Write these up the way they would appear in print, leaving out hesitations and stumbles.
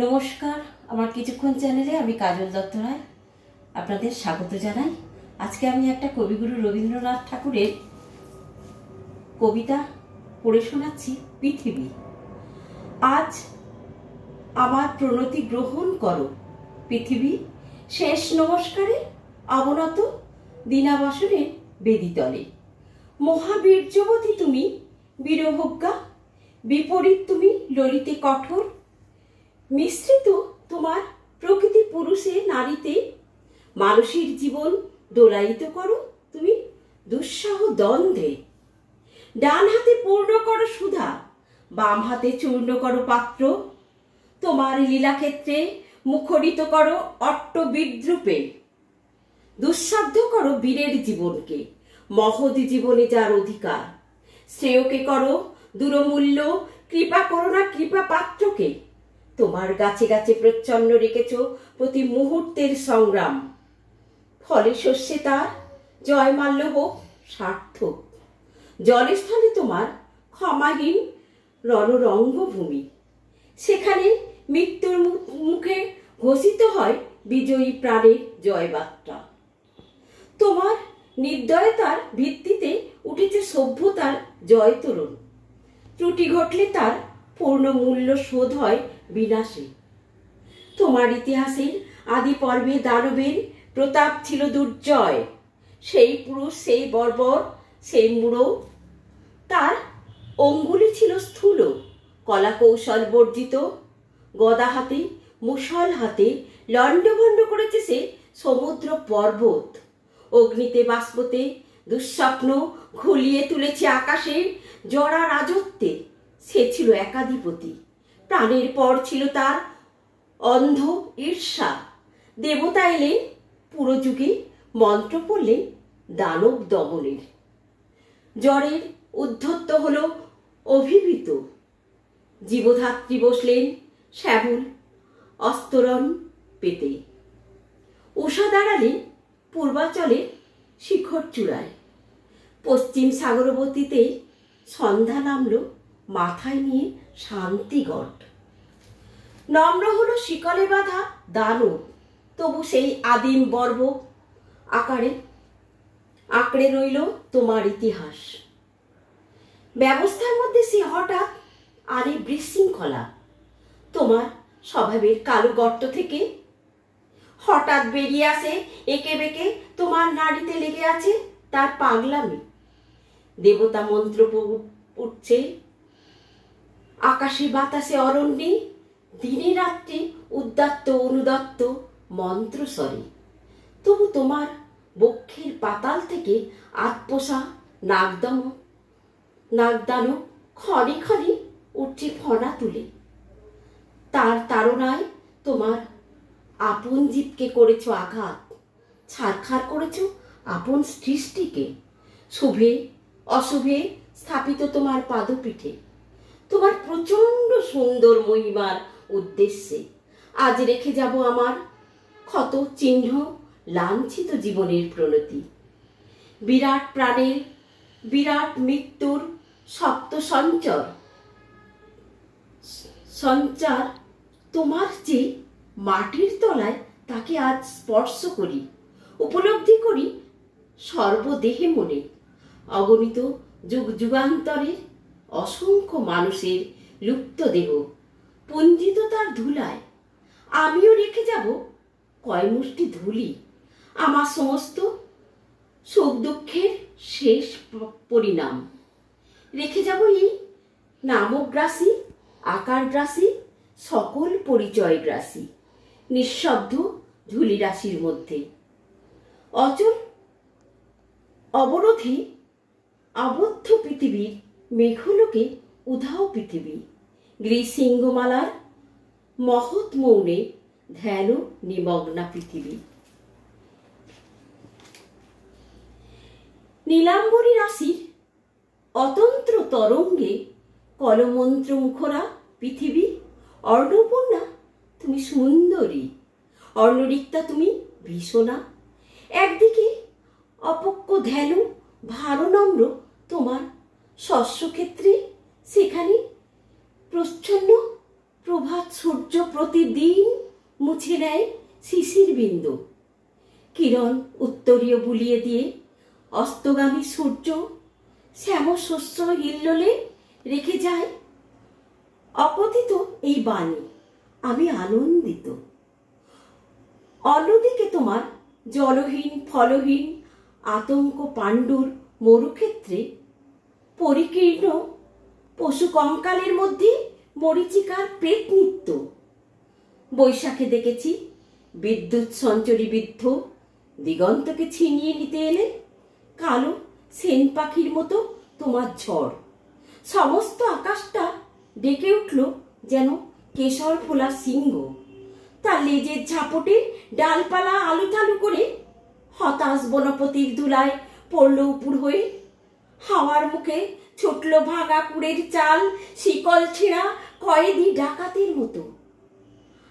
নমস্কার, আমার কিছুক্ষণ চ্যানেলে আমি কাজল দত্ত রায় আপনাদের স্বাগত জানাই। আজকে আমি একটা কবিগুরু রবীন্দ্রনাথ ঠাকুরের কবিতা পড়ে শোনাচ্ছি, পৃথিবী। আজ আমার প্রণতি গ্রহণ করো পৃথিবী, শেষ নমস্কারে অবনত দীনাবাসনের বেদিতলে। মহাবীর্যবতী তুমি বীরভোগ্যা, বিপরীত তুমি ললিতে কঠোর। মিশ্রিত তোমার প্রকৃতি পুরুষে নারীতে, মানুষের জীবন দোলায়িত করো তুমি দুঃসাহ দ্বন্দ্বে। ডান হাতে পূর্ণ করো সুধা, বাম হাতে চূর্ণ করো পাত্র। তোমার লীলাক্ষেত্রে মুখরিত করো অট্ট বিদ্রুপে। দুঃসাধ্য করো বীরের জীবনকে, মহৎ জীবনে যার অধিকার। শ্রেয়কে করো দূরমূল্য, কৃপা করো না কৃপা পাত্রকে। তোমার গাছে গাছে প্রচ্ছন্ন রেখেছ প্রতি মুহূর্তের সংগ্রাম। ফলে শস্যে তার জয়মাল্য হোক সার্থক। জলস্থলে তোমার ক্ষমাহীন রণরঙ্গভূমি, সেখানে মৃত্যুর মুখে ঘোষিত হয় বিজয়ী প্রাণের জয়বার্তা। তোমার নির্দয়তার ভিত্তিতে উঠেছে সভ্যতার জয় তোরণ। ত্রুটি ঘটলে তার পূর্ণ মূল্য শোধ হয় বিনাশে। তোমার ইতিহাসের আদি পর্বে দানবের প্রতাপ ছিল দুর্জয়। সেই পুরুষ, সেই বর্বর, সেই মূঢ়, তার অঙ্গুলি ছিল স্থূল, কলা কৌশল বর্জিত। গদা হাতে মুষল হাতে লণ্ডভণ্ড করেছে সে সমুদ্র পর্বত। অগ্নিতে বাষ্পতে দুঃস্বপ্ন ঘুলিয়ে তুলেছে আকাশে জড়া রাজত্বে। সে ছিল একাধিপতি, প্রাণের পর ছিল তার অন্ধ ঈর্ষা। দেবতা এলেন পুরযুগে, মন্ত্র পড়লেন দানব দমনের। জ্বরের উদ্ধত্ত হল অভিভূত, জীবধাত্রী বসলেন শ্যামল অস্তরণ পেতে। উষা দাঁড়ালেন পূর্বাচলের শিখর চূড়ায়। পশ্চিম সাগরবর্তীতে সন্ধ্যা নামল মাথায় নিয়ে শান্তিগড়। নম্র হলো শিকলে বাঁধা দানব, তবু সেই আদিম বর্ব আকারে আঁকড়ে রইল তোমার ইতিহাস। ব্যবস্থার মধ্যে সে হঠাৎ আরে বিশৃঙ্খলা। তোমার স্বভাবের কালো গর্ত থেকে হঠাৎ বেরিয়ে আসে একে বেঁকে তোমার নাড়িতে লেগে আছে তার পাগলামি। দেবতা মন্ত্র উঠছে আকাশে বাতাসে অরণ্যে, দিনে রাত্রে উদ্দাত্ত অনুদত্ত মন্ত্রস্বরে। তবু তোমার বক্ষের পাতাল থেকে আত্মসা নাগদানো ক্ষণে ক্ষণে উঠছে ফনা তুলে। তার তাড়নায় তোমার আপন জীবকে করেছ আঘাত, ছারখার করেছ আপন সৃষ্টিকে। শুভে অশুভে স্থাপিত তোমার পাদপীঠে, তোমার প্রচন্ড সুন্দর মহিমার উদ্দেশ্যে আজ রেখে যাব আমার ক্ষত চিহ্ন লাঞ্ছিত জীবনের প্রণতি। বিরাট প্রাণের বিরাট মৃত্যুর সপ্ত সঞ্চার তোমার যে মাটির তলায়, তাকে আজ স্পর্শ করি, উপলব্ধি করি সর্বদেহে মনে। অগণিত যুগ যুগান্তরের অসংখ্য মানুষের লুপ্ত দেহ পুঞ্জিত তার ধুলায়। আমিও রেখে যাব কয় মুষ্টি ধুলি, আমার সমস্ত সুখ দুঃখের শেষ পরিণাম। রেখে যাব এই নামগ্রাসী আকারগ্রাসী সকল পরিচয়গ্রাসী নিঃশব্দ ধুলি রাশির মধ্যে। অচল অবরোধে আবদ্ধ পৃথিবীর মেঘলোকে উধাও পৃথিবী। গ্রীসিংহমালার মহৎ মৌনে ধ্যান নিমগ্না পৃথিবী। নীলাম্বরী রাশির অতন্ত্র তরঙ্গে কলমন্ত্র মুখরা পৃথিবী। অর্ণপূর্ণা তুমি সুন্দরী, অর্ণরিক্তা তুমি ভীষণা। একদিকে অপক্ষ ধ্যান ভারনম্র তোমার শস্যক্ষেত্রে, সেখানে প্রচ্ছন্ন প্রভাত সূর্য প্রতিদিন মুছে নেয় শিশির বিন্দু। কিরণ উত্তরীয় বুলিয়ে দিয়ে অস্তগামী সূর্য শ্যামশস্য হিল্লোলে রেখে যায় অকথিত এই বাণী। আমি আনন্দিত। অন্যদিকে তোমার জলহীন ফলহীন আতঙ্ক পাণ্ডুর মরুক্ষেত্রে পরিকীর্ণ পশু কঙ্কালের মধ্যে মরীচিকার প্রেত নৃত্য। বৈশাখে দেখেছি বিদ্যুৎ সঞ্চরী বৃদ্ধ দিগন্তকে ছিনিয়ে নিতে এলে কালো সেন পাখির মতো তোমার ঝড়। সমস্ত আকাশটা ডেকে উঠল যেন কেশর ফোলা সিংহ। তার লেজের ঝাপটে ডালপালা আলুথালু করে হতাশ বনপতির ধুলায় পড়ল উপুর হয়ে। হাওয়ার মুখে ছুটল ভাঙা কুড়ের চাল, শিকল ছেঁড়া কয়েদি ডাকাতের মতো।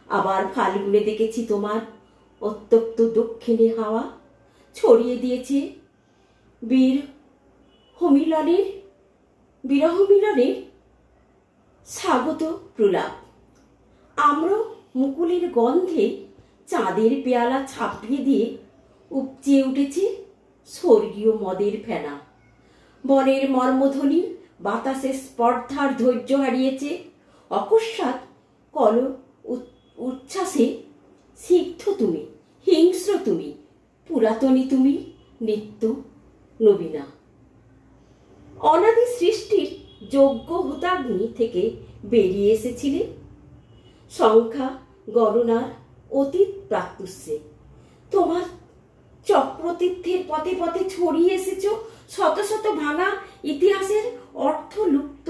আবার ফাল্গুনে দেখেছি তোমার অত্যক্ত দক্ষিণে হাওয়া ছড়িয়ে দিয়েছে বিরহ মিলনের স্বাগত প্রলাপ। আমরা মুকুলের গন্ধে চাঁদের পেয়ালা ছাপিয়ে দিয়ে উপচে উঠেছে স্বর্গীয় মদের ফেনা। বনের মর্মধ্বনি বাতাসের স্পর্ধার ধৈর্য হারিয়েছে। অকস্মাৎ কল উচ্ছ্বাসে সিগ্ধ তুমি, হিংস্র তুমি, পুরাতনী তুমি, নিত্য নবীনা। অনাদি সৃষ্টির যজ্ঞ হুতাগ্নি থেকে বেরিয়ে এসেছিলে সংখ্যা গণনার অতীত প্রাত্যুষ্যে। তোমার চক্রতীর্থের পথে পথে ছড়িয়ে এসেছ শত শত ভাঙা ইতিহাসের অর্থলুপ্ত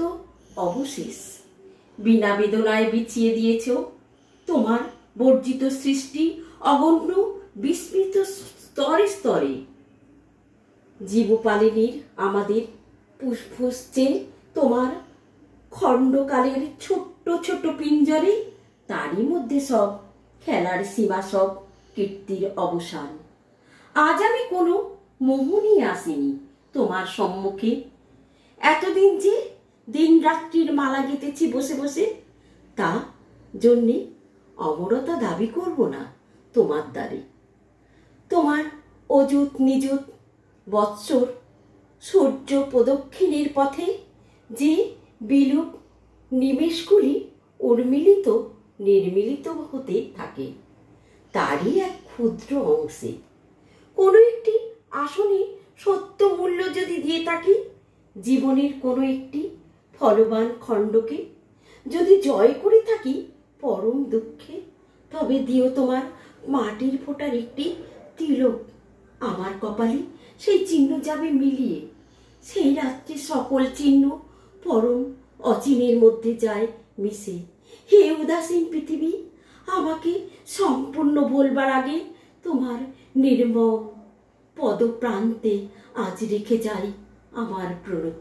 অবশেষ। বিনা বেদনায় বিছিয়ে দিয়েছ তোমার বর্জিত সৃষ্টি অগণ্য বিস্মৃত স্তরে স্তরে। জীবপালিনীর আমাদের পুষ্পছে তোমার খণ্ডকালের ছোট্ট ছোট পিঞ্জরে। তারই মধ্যে সব খেলার সীমা, সব কীর্তির অবসান। আজ আমি কোনো মোহ নিয়ে আসিনি তোমার সম্মুখে। এতদিন যে দিন রাত্রির মালা গেঁথেছি বসে বসে, তা জন্যে অমরতা দাবি করব না তোমার দ্বারে। তোমার অযুত নিযুত বৎসর সূর্য প্রদক্ষিণের পথে যে বিলুপ নিমেষগুলি উন্মিলিত নির্মিলিত হতে থাকে, তারই এক ক্ষুদ্র অংশে কোনো একটি আসনে সত্য মূল্য যদি দিয়ে থাকি, জীবনের কোনো একটি ফলবান খণ্ডকে যদি জয় করে থাকি পরম দুঃখে, তবে দিও তোমার মাটির ফোঁটার একটি তিলক আমার কপালে। সেই চিহ্ন যাবে মিলিয়ে, সেই রাত্রে সকল চিহ্ন পরম অচিনের মধ্যে যায় মিশে। হে উদাসীন পৃথিবী, আমাকে সম্পূর্ণ বলবার আগে তোমার নির্মম পদপ্রান্তে আজ রেখে যাই আমার প্রণতি।